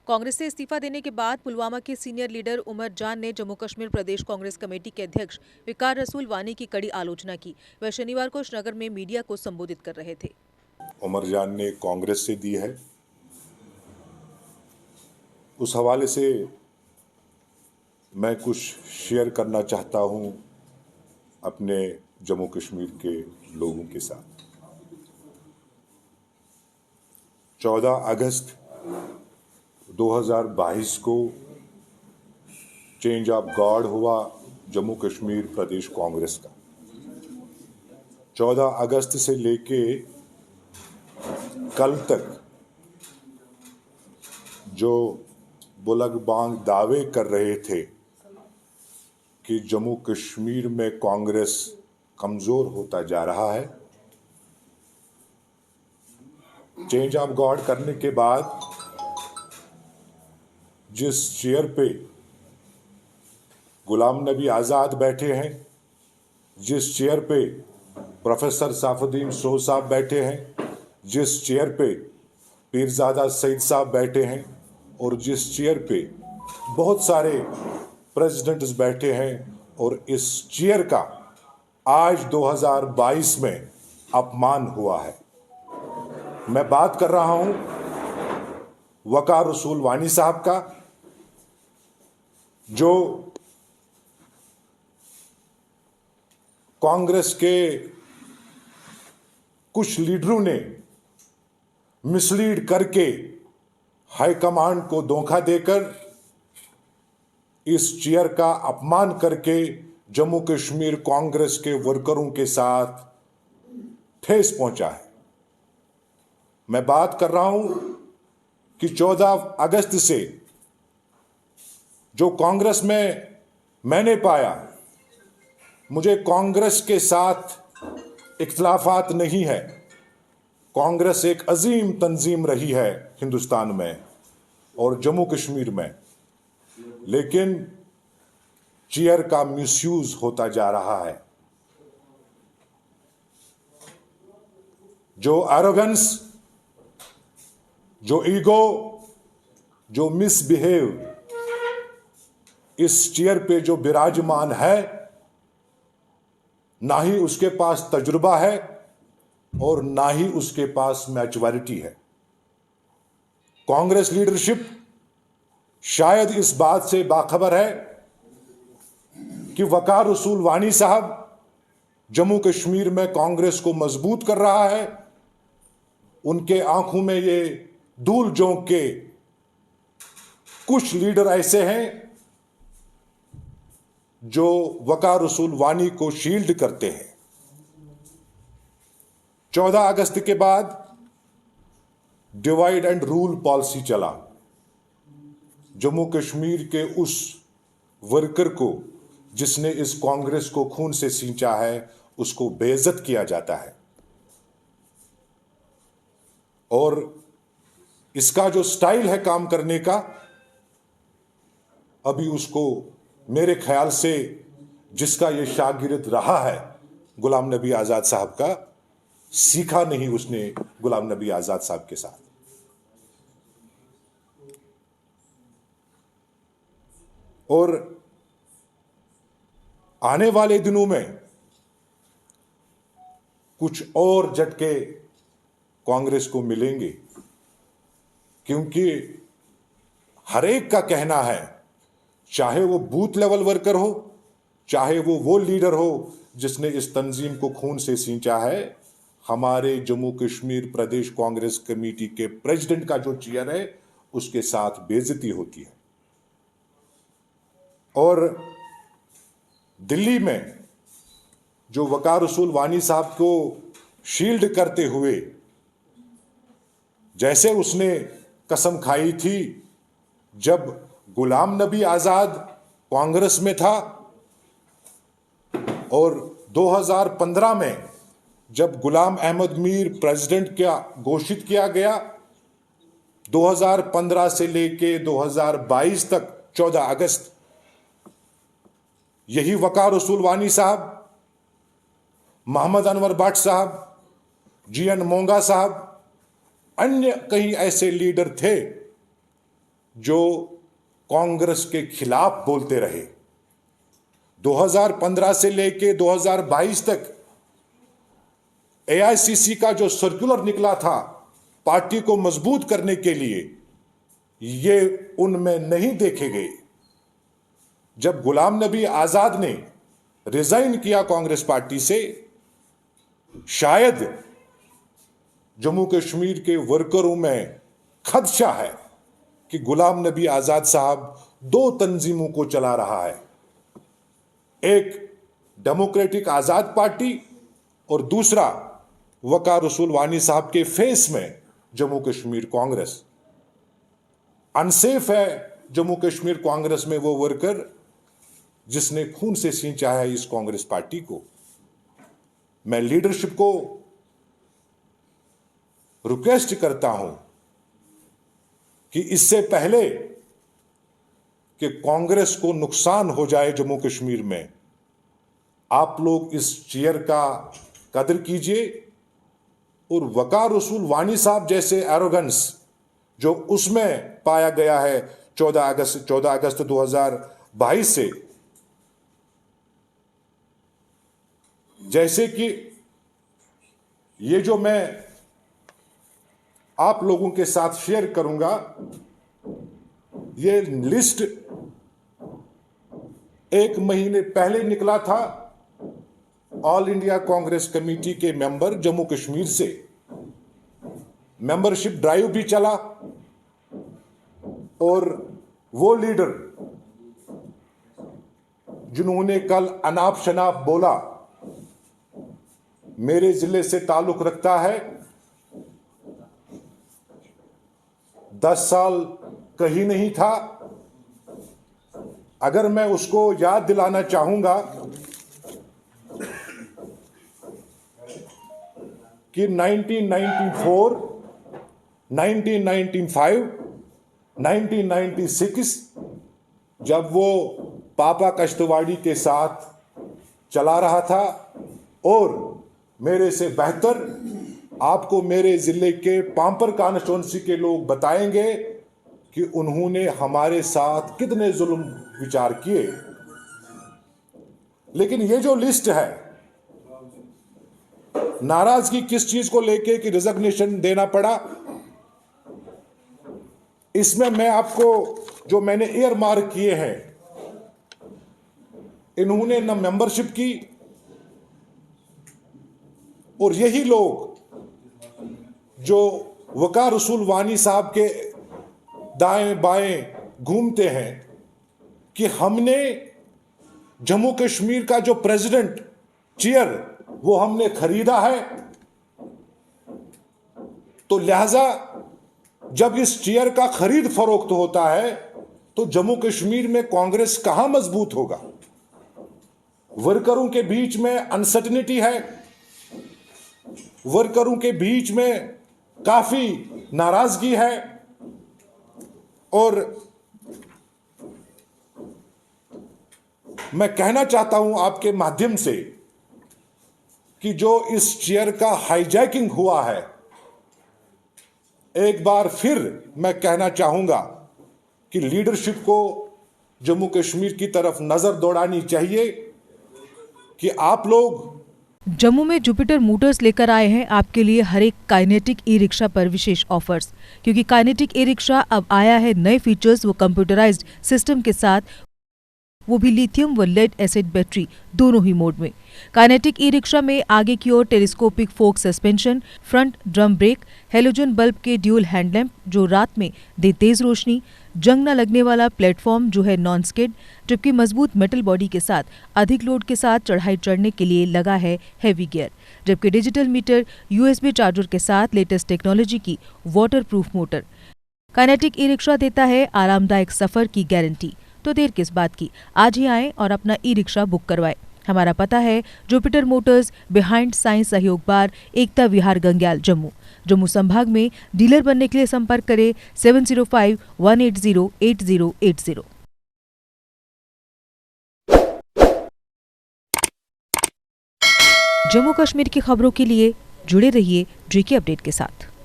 कांग्रेस से इस्तीफा देने के बाद पुलवामा के सीनियर लीडर उमर जान ने जम्मू कश्मीर प्रदेश कांग्रेस कमेटी के अध्यक्ष वकार रसूल वानी की कड़ी आलोचना की। वह शनिवार को श्रीनगर में मीडिया को संबोधित कर रहे थे। उमर जान ने कांग्रेस से दी है, उस हवाले से मैं कुछ शेयर करना चाहता हूं अपने जम्मू कश्मीर के लोगों के साथ। 14 अगस्त 2022 को चेंज ऑफ गार्ड हुआ जम्मू कश्मीर प्रदेश कांग्रेस का। 14 अगस्त से लेके कल तक जो बुलगबांग दावे कर रहे थे कि जम्मू कश्मीर में कांग्रेस कमजोर होता जा रहा है, चेंज ऑफ गार्ड करने के बाद जिस चेयर पे गुलाम नबी आज़ाद बैठे हैं, जिस चेयर पे प्रोफेसर सैफुद्दीन सोह साहब बैठे हैं, जिस चेयर पे पीरजादा सईद साहब बैठे हैं और जिस चेयर पे बहुत सारे प्रेसिडेंट्स बैठे हैं, और इस चेयर का आज 2022 में अपमान हुआ है। मैं बात कर रहा हूं वकार रसूल वानी साहब का, जो कांग्रेस के कुछ लीडरों ने मिसलीड करके हाईकमांड को धोखा देकर इस चेयर का अपमान करके जम्मू कश्मीर कांग्रेस के वर्करों के साथ ठेस पहुंचा है। मैं बात कर रहा हूं कि 14 अगस्त से जो कांग्रेस में मैंने पाया, मुझे कांग्रेस के साथ इख्तिलाफात नहीं है। कांग्रेस एक अजीम तंजीम रही है हिंदुस्तान में और जम्मू कश्मीर में, लेकिन चेयर का मिसयूज होता जा रहा है। जो एरोगेंस, जो ईगो, जो मिसबिहेव इस चेयर पे जो विराजमान है, ना ही उसके पास तजुर्बा है और ना ही उसके पास मैच्योरिटी है। कांग्रेस लीडरशिप शायद इस बात से बाखबर है कि वकार रसूल वानी साहब जम्मू कश्मीर में कांग्रेस को मजबूत कर रहा है। उनके आंखों में ये धूल झोंक के कुछ लीडर ऐसे हैं जो वकार रसूल वानी को शील्ड करते हैं। 14 अगस्त के बाद डिवाइड एंड रूल पॉलिसी चला। जम्मू कश्मीर के उस वर्कर को जिसने इस कांग्रेस को खून से सींचा है, उसको बेइज्जत किया जाता है। और इसका जो स्टाइल है काम करने का, अभी उसको मेरे ख्याल से जिसका ये शागिर्द रहा है गुलाम नबी आज़ाद साहब का, सीखा नहीं उसने गुलाम नबी आज़ाद साहब के साथ। और आने वाले दिनों में कुछ और झटके कांग्रेस को मिलेंगे, क्योंकि हर एक का कहना है, चाहे वो बूथ लेवल वर्कर हो, चाहे वो लीडर हो जिसने इस तंजीम को खून से सींचा है, हमारे जम्मू कश्मीर प्रदेश कांग्रेस कमेटी के प्रेसिडेंट का जो चेयर है उसके साथ बेइज्जती होती है। और दिल्ली में जो वकार रसूल वानी साहब को शील्ड करते हुए जैसे उसने कसम खाई थी जब गुलाम नबी आज़ाद कांग्रेस में था, और 2015 में जब गुलाम अहमद मीर प्रेसिडेंट क्या घोषित किया गया, 2015 से लेके 2022 तक 14 अगस्त यही वकार रसूल वानी साहब, मोहम्मद अनवर भट्ट साहब, जीएन मोंगा साहब, अन्य कई ऐसे लीडर थे जो कांग्रेस के खिलाफ बोलते रहे। 2015 से लेके 2022 तक एआईसीसी का जो सर्कुलर निकला था पार्टी को मजबूत करने के लिए, ये उनमें नहीं देखे गए। जब गुलाम नबी आजाद ने रिजाइन किया कांग्रेस पार्टी से, शायद जम्मू कश्मीर के वर्करों में खदशा है कि गुलाम नबी आजाद साहब दो तंजीमों को चला रहा है, एक डेमोक्रेटिक आजाद पार्टी और दूसरा वकार रसूल वानी साहब के फेस में जम्मू कश्मीर कांग्रेस। अनसेफ है जम्मू कश्मीर कांग्रेस में वो वर्कर जिसने खून से सींचा है इस कांग्रेस पार्टी को। मैं लीडरशिप को रिक्वेस्ट करता हूं कि इससे पहले कि कांग्रेस को नुकसान हो जाए जम्मू कश्मीर में, आप लोग इस चेयर का कदर कीजिए और वकार रसूल वानी साहब जैसे एरोगेंस जो उसमें पाया गया है 14 अगस्त 2022 से, जैसे कि ये जो मैं आप लोगों के साथ शेयर करूंगा, ये लिस्ट 1 महीने पहले निकला था ऑल इंडिया कांग्रेस कमेटी के मेंबर जम्मू कश्मीर से। मेंबरशिप ड्राइव भी चला और वो लीडर जिन्होंने कल अनाप शनाप बोला, मेरे जिले से ताल्लुक रखता है, 10 साल कहीं नहीं था। अगर मैं उसको याद दिलाना चाहूंगा कि 1994, 1995, 1996 जब वो पापा कश्तवाड़ी के साथ चला रहा था, और मेरे से बेहतर आपको मेरे जिले के पांपर कॉन्स्टिट्यूंसी के लोग बताएंगे कि उन्होंने हमारे साथ कितने जुल्म विचार किए। लेकिन ये जो लिस्ट है, नाराजगी किस चीज को लेके कि रिजिग्नेशन देना पड़ा, इसमें मैं आपको जो मैंने एयर मार्क किए हैं, इन्होंने न मेंबरशिप की, और यही लोग जो वकार रसूल वानी साहब के दाएं बाएं घूमते हैं कि हमने जम्मू कश्मीर का जो प्रेसिडेंट चेयर वो हमने खरीदा है, तो लिहाजा जब इस चेयर का खरीद फरोख्त होता है तो जम्मू कश्मीर में कांग्रेस कहां मजबूत होगा। वर्करों के बीच में अनसर्टेनिटी है, वर्करों के बीच में काफी नाराजगी है, और मैं कहना चाहता हूं आपके माध्यम से कि जो इस चेयर का हाईजैकिंग हुआ है, एक बार फिर मैं कहना चाहूंगा कि लीडरशिप को जम्मू कश्मीर की तरफ नजर दौड़ानी चाहिए कि आप लोग जम्मू में जुपिटर मोटर्स लेकर आए हैं आपके लिए हर एक काइनेटिक ई रिक्शा पर विशेष ऑफर्स, क्योंकि काइनेटिक ई रिक्शा अब आया है नए फीचर्स व कंप्यूटराइज्ड सिस्टम के साथ, वो भी लिथियम व लेड एसिड बैटरी दोनों ही मोड में। काइनेटिक ई रिक्शा में आगे की ओर telescopic fork suspension, front drum brake, halogen bulb के ड्यूल हैंडलैम्प जो रात में दे तेज रोशनी, जंग न लगने वाला प्लेटफॉर्म जो है नॉन स्किड, जबकि मजबूत मेटल बॉडी के साथ अधिक लोड के साथ चढ़ाई चढ़ने के लिए लगा है हैवी गियर, जबकि डिजिटल मीटर, यूएसबी चार्जर के साथ लेटेस्ट टेक्नोलॉजी की waterproof motor. Kinetic e rickshaw देता है आरामदायक सफर की गारंटी, तो देर किस बात की, आज ही आएं और अपना ई रिक्शा बुक करवाएं। हमारा पता है जुपिटर मोटर्स, बिहाइंड साइंस सहयोग बार, एकता विहार, गंग्याल, जम्मू। जम्मू संभाग में डीलर बनने के लिए संपर्क करें 7051808080। जम्मू कश्मीर की खबरों के लिए जुड़े रहिए जेके अपडेट के साथ।